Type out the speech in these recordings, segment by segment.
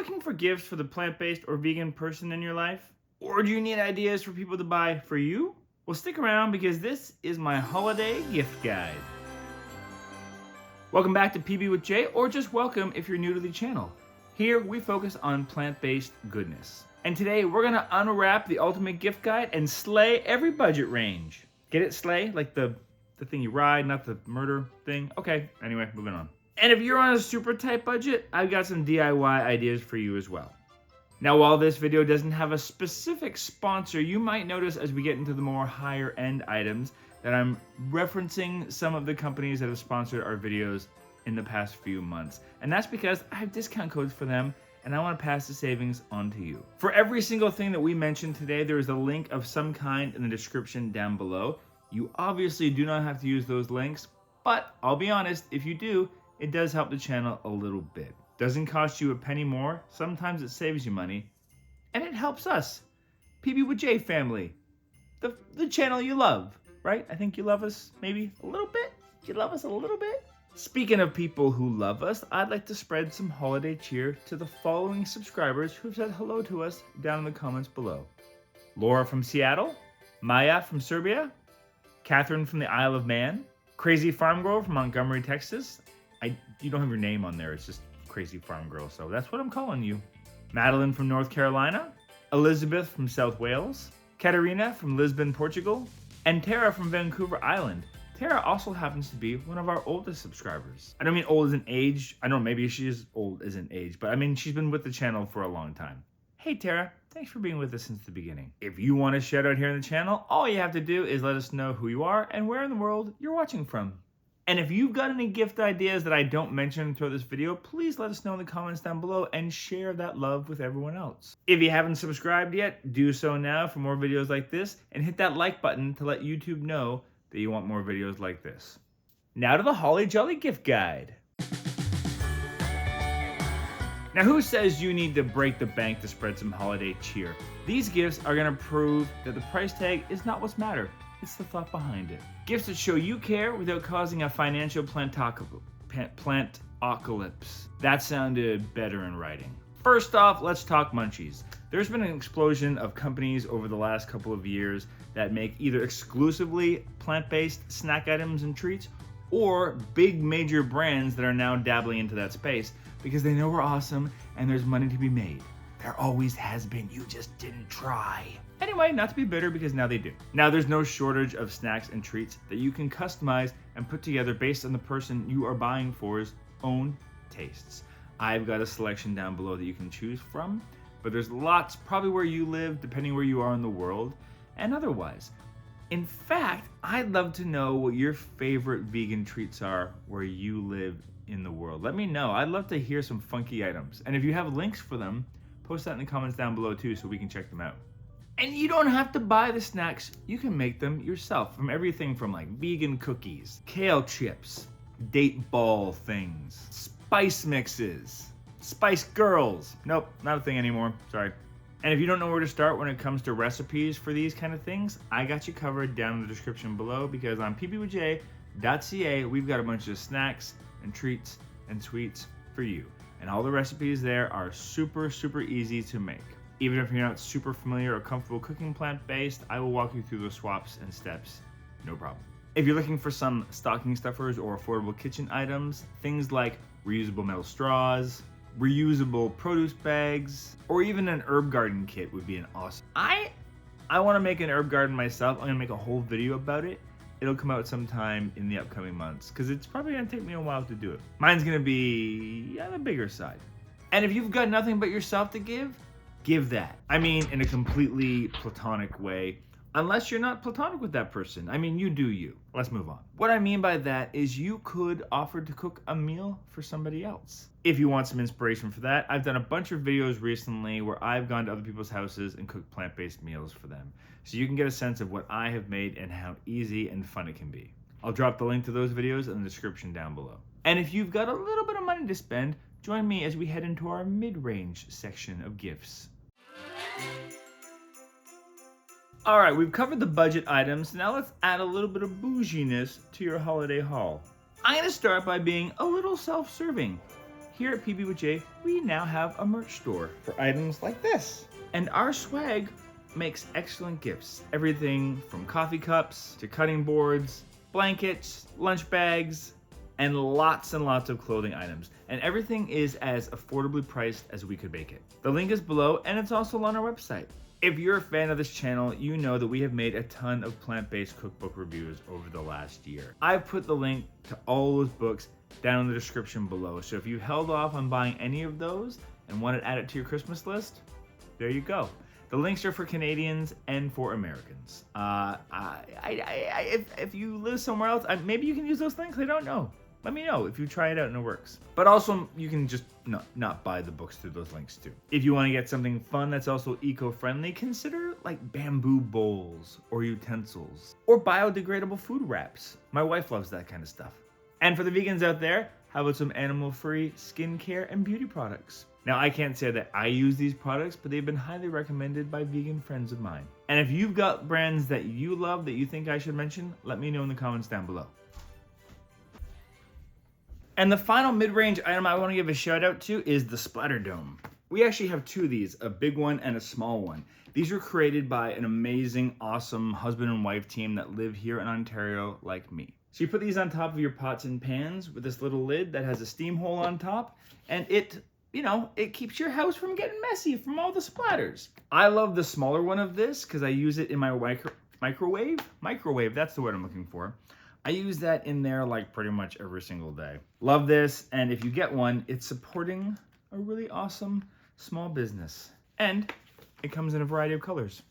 looking for gifts for the plant-based or vegan person in your life? Or do you need ideas for people to buy for you? Well, stick around because this is my holiday gift guide. Welcome back to PB with Jay, or just welcome if you're new to the channel. Here we focus on plant-based goodness. And today we're gonna unwrap the ultimate gift guide and slay every budget range. Get it, slay? Like the thing you ride, not the murder thing? Okay, anyway, moving on. And if you're on a super tight budget, I've got some DIY ideas for you as well. Now, while this video doesn't have a specific sponsor, you might notice as we get into the more higher end items that I'm referencing some of the companies that have sponsored our videos in the past few months. And that's because I have discount codes for them and I want to pass the savings on to you. For every single thing that we mentioned today, there is a link of some kind in the description down below. You obviously do not have to use those links, but I'll be honest, if you do, it does help the channel a little bit. Doesn't cost you a penny more, sometimes it saves you money, and it helps us, PB with J family, the channel you love, right? I think you love us maybe a little bit? You love us a little bit? Speaking of people who love us, I'd like to spread some holiday cheer to the following subscribers who've said hello to us down in the comments below. Laura from Seattle, Maya from Serbia, Catherine from the Isle of Man, Crazy Farm Girl from Montgomery, Texas. You don't have your name on there, it's just Crazy Farm Girl, so that's what I'm calling you. Madeline from North Carolina, Elizabeth from South Wales, Katerina from Lisbon, Portugal, and Tara from Vancouver Island. Tara also happens to be one of our oldest subscribers. I don't mean old as in age, I don't know, maybe she is old as in age, but I mean she's been with the channel for a long time. Hey Tara, thanks for being with us since the beginning. If you want a shout out here in the channel, all you have to do is let us know who you are and where in the world you're watching from. And if you've got any gift ideas that I don't mention throughout this video, please let us know in the comments down below and share that love with everyone else. If you haven't subscribed yet, do so now for more videos like this, and hit that like button to let YouTube know that you want more videos like this. Now to the Holly Jolly gift guide. Now, who says you need to break the bank to spread some holiday cheer? These gifts are gonna prove that the price tag is not what's matter. It's the thought behind it. Gifts that show you care without causing a financial plantocalypse. That sounded better in writing. First off, let's talk munchies. There's been an explosion of companies over the last couple of years that make either exclusively plant-based snack items and treats, or big major brands that are now dabbling into that space because they know we're awesome and there's money to be made. There always has been, you just didn't try. Anyway, not to be bitter because now they do. Now there's no shortage of snacks and treats that you can customize and put together based on the person you are buying for's own tastes. I've got a selection down below that you can choose from, but there's lots probably where you live, depending where you are in the world, and otherwise. In fact, I'd love to know what your favorite vegan treats are where you live in the world. Let me know. I'd love to hear some funky items. And if you have links for them, post that in the comments down below too so we can check them out. And you don't have to buy the snacks, you can make them yourself from everything from like vegan cookies, kale chips, date ball things, spice mixes, spice girls. Nope, not a thing anymore, sorry. And if you don't know where to start when it comes to recipes for these kind of things, I got you covered down in the description below because on pbwj.ca we've got a bunch of snacks and treats and sweets for you. And all the recipes there are super, super easy to make. Even if you're not super familiar or comfortable cooking plant-based, I will walk you through the swaps and steps, no problem. If you're looking for some stocking stuffers or affordable kitchen items, things like reusable metal straws, reusable produce bags, or even an herb garden kit would be an awesome. I want to make an herb garden myself. I'm gonna make a whole video about it. It'll come out sometime in the upcoming months because it's probably gonna take me a while to do it. Mine's gonna be on the bigger side. And if you've got nothing but yourself to give that. I mean, in a completely platonic way, unless you're not platonic with that person. I mean, you do you. Let's move on. What I mean by that is you could offer to cook a meal for somebody else. If you want some inspiration for that, I've done a bunch of videos recently where I've gone to other people's houses and cooked plant-based meals for them. So you can get a sense of what I have made and how easy and fun it can be. I'll drop the link to those videos in the description down below. And if you've got a little bit of money to spend, join me as we head into our mid-range section of gifts. All right, we've covered the budget items. Now let's add a little bit of bouginess to your holiday haul. I'm gonna start by being a little self-serving. here at PB with J, we now have a merch store for items like this. And our swag makes excellent gifts. Everything from coffee cups to cutting boards, blankets, lunch bags, and lots of clothing items. And everything is as affordably priced as we could make it. The link is below, and it's also on our website. If you're a fan of this channel, you know that we have made a ton of plant-based cookbook reviews over the last year. I've put the link to all those books down in the description below. So if you held off on buying any of those and want to add it to your Christmas list, there you go. The links are for Canadians and for Americans. If you live somewhere else, maybe you can use those links. I don't know. Let me know if you try it out and it works. But also, you can just not buy the books through those links too. If you want to get something fun that's also eco-friendly, consider like bamboo bowls or utensils or biodegradable food wraps. My wife loves that kind of stuff. And for the vegans out there, how about some animal-free skincare and beauty products? Now, I can't say that I use these products, but they've been highly recommended by vegan friends of mine. And if you've got brands that you love that you think I should mention, let me know in the comments down below. And the final mid-range item I want to give a shout out to is the Splatter Dome. We actually have two of these, a big one and a small one. These were created by an amazing, awesome husband and wife team that live here in Ontario like me. So you put these on top of your pots and pans with this little lid that has a steam hole on top, and it keeps your house from getting messy from all the splatters. I love the smaller one of this because I use it in my microwave. Microwave, that's the word I'm looking for. I use that in there like pretty much every single day. Love this, and if you get one, it's supporting a really awesome small business. And it comes in a variety of colors.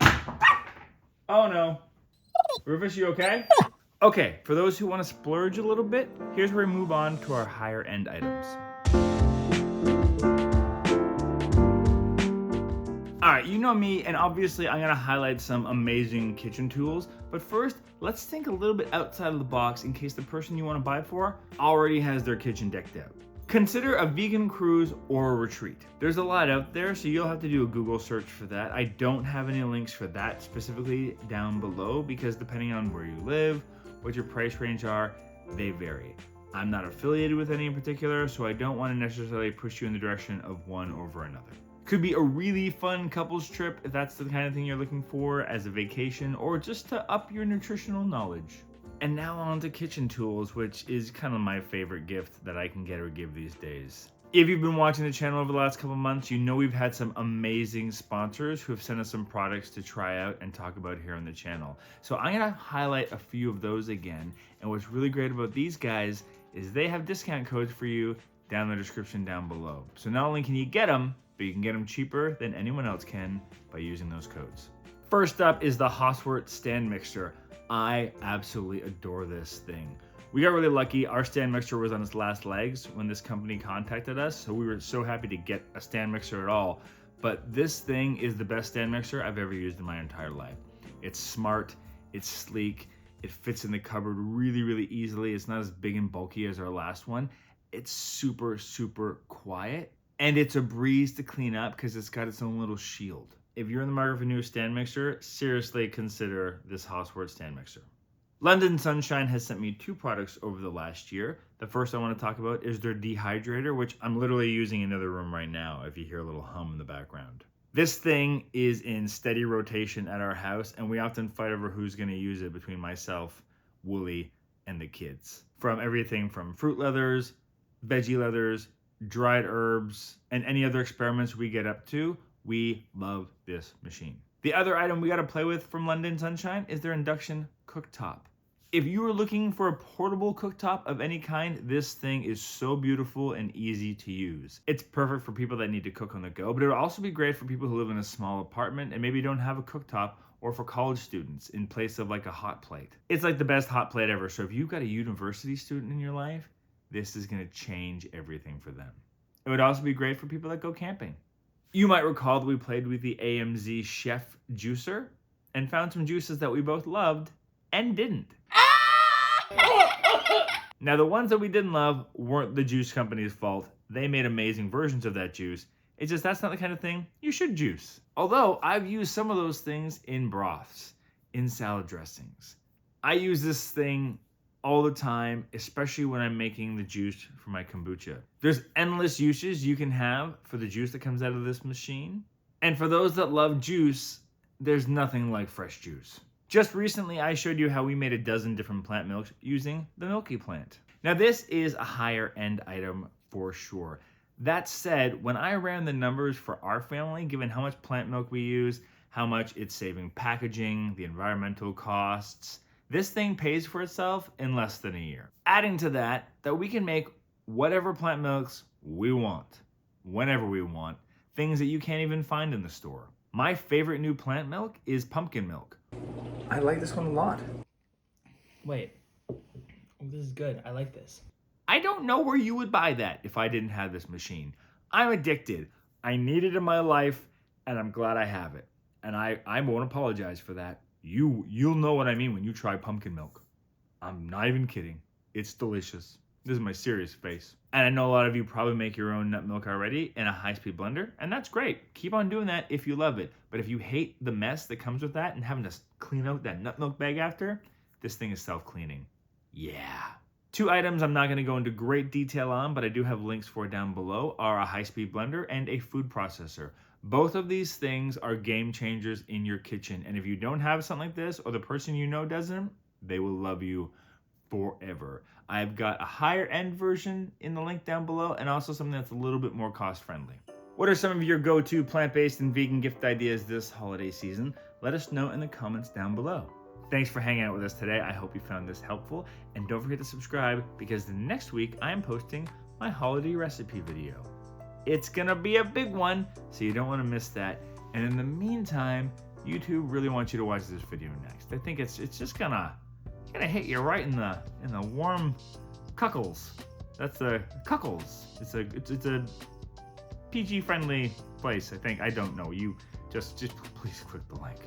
Oh no. Rufus, you okay? Okay, for those who want to splurge a little bit, here's where we move on to our higher end items. Alright, you know me, and obviously I'm going to highlight some amazing kitchen tools, but first, let's think a little bit outside of the box in case the person you want to buy for already has their kitchen decked out. Consider a vegan cruise or a retreat. There's a lot out there, so you'll have to do a Google search for that. I don't have any links for that specifically down below because depending on where you live, what your price range are, they vary. I'm not affiliated with any in particular, so I don't want to necessarily push you in the direction of one over another. Could be a really fun couples trip if that's the kind of thing you're looking for as a vacation or just to up your nutritional knowledge. And now on to kitchen tools, which is kind of my favorite gift that I can get or give these days. If you've been watching the channel over the last couple months, you know we've had some amazing sponsors who have sent us some products to try out and talk about here on the channel. So I'm gonna highlight a few of those again. And what's really great about these guys is they have discount codes for you down in the description down below. So not only can you get them, but you can get them cheaper than anyone else can by using those codes. First up is the Hoswart stand mixer. I absolutely adore this thing. We got really lucky. Our stand mixer was on its last legs when this company contacted us, so we were so happy to get a stand mixer at all. But this thing is the best stand mixer I've ever used in my entire life. It's smart, it's sleek, it fits in the cupboard really easily. It's not as big and bulky as our last one. It's super quiet. And it's a breeze to clean up because it's got its own little shield. If you're in the market for a new stand mixer, seriously consider this Hoswart stand mixer. London Sunshine has sent me two products over the last year. The first I want to talk about is their dehydrator, which I'm literally using in another room right now if you hear a little hum in the background. This thing is in steady rotation at our house, and we often fight over who's going to use it between myself, Wooly, and the kids. From everything from fruit leathers, veggie leathers, dried herbs, and any other experiments we get up to, we love this machine. The other item we got to play with from London Sunshine is their induction cooktop. If you are looking for a portable cooktop of any kind, this thing is so beautiful and easy to use. It's perfect for people that need to cook on the go, but it would also be great for people who live in a small apartment and maybe don't have a cooktop, or for college students in place of like a hot plate. It's like the best hot plate ever, so if you've got a university student in your life, this is going to change everything for them. It would also be great for people that go camping. You might recall that we played with the AMZ Chef Juicer and found some juices that we both loved and didn't. Now, the ones that we didn't love weren't the juice company's fault. They made amazing versions of that juice. It's just that's not the kind of thing you should juice. Although I've used some of those things in broths, in salad dressings. I use this thing all the time, especially when I'm making the juice for my kombucha. There's endless uses you can have for the juice that comes out of this machine. And for those that love juice, there's nothing like fresh juice. Just recently, I showed you how we made a dozen different plant milks using the Milky plant. Now this is a higher end item for sure. That said, when I ran the numbers for our family, given how much plant milk we use, how much it's saving packaging, the environmental costs, this thing pays for itself in less than a year. Adding to that we can make whatever plant milks we want, whenever we want, things that you can't even find in the store. My favorite new plant milk is pumpkin milk. I like this one a lot. Wait, this is good. I like this. I don't know where you would buy that if I didn't have this machine. I'm addicted. I need it in my life, and I'm glad I have it. And I won't apologize for that. You'll know what I mean when you try pumpkin milk. I'm not even kidding. It's delicious. This is my serious face. And I know a lot of you probably make your own nut milk already in a high-speed blender, and that's great. Keep on doing that if you love it. But if you hate the mess that comes with that and having to clean out that nut milk bag after, this thing is self-cleaning. Yeah. 2 items I'm not going to go into great detail on, but I do have links for down below, are a high-speed blender and a food processor. Both of these things are game changers in your kitchen, and if you don't have something like this, or the person you know doesn't, they will love you forever. I've got a higher end version in the link down below, and also something that's a little bit more cost friendly. What are some of your go-to plant-based and vegan gift ideas this holiday season? Let us know in the comments down below. Thanks for hanging out with us today. I hope you found this helpful, and don't forget to subscribe, because next week I am posting my holiday recipe video. It's gonna be a big one, so you don't want to miss that. And in the meantime, YouTube really wants you to watch this video next. I think it's just gonna hit you right in the warm cuckles. That's the cuckles. It's a PG friendly place, I think. I don't know. You just please click the link.